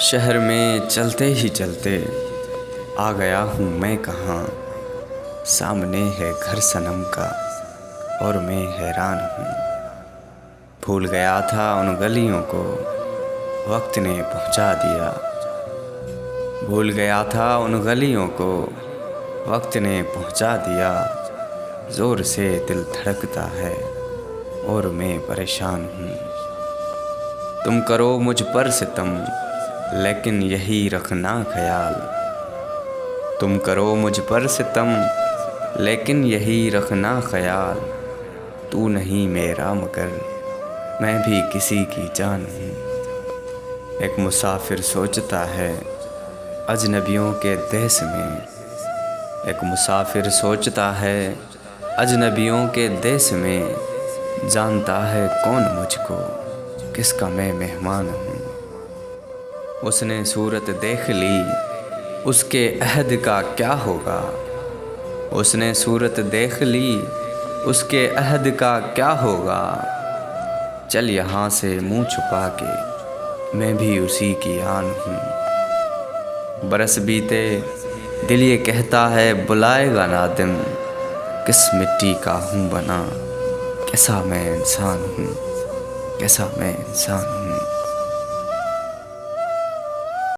شہر میں چلتے ہی چلتے آ گیا ہوں میں کہاں، سامنے ہے گھر صنم کا اور میں حیران ہوں۔ بھول گیا تھا ان گلیوں کو وقت نے پہنچا دیا، بھول گیا تھا ان گلیوں کو وقت نے پہنچا دیا۔ زور سے دل دھڑکتا ہے اور میں پریشان ہوں۔ تم کرو مجھ پر ستم لیکن یہی رکھنا خیال، تم کرو مجھ پر ستم لیکن یہی رکھنا خیال۔ تو نہیں میرا مگر میں بھی کسی کی جان ہوں۔ ایک مسافر سوچتا ہے اجنبیوں کے دیس میں، ایک مسافر سوچتا ہے اجنبیوں کے دیس میں، جانتا ہے کون مجھ کو کس کا میں مہمان ہوں۔ اس نے صورت دیکھ لی اس کے عہد کا کیا ہوگا، اس نے صورت دیکھ لی اس کے عہد کا کیا ہوگا۔ چل یہاں سے منہ چھپا کے میں بھی اسی کی آن ہوں۔ برس بیتے دل یہ کہتا ہے بلائے گا نادم، کس مٹی کا ہوں بنا، کیسا میں انسان ہوں، کیسا میں انسان ہوں۔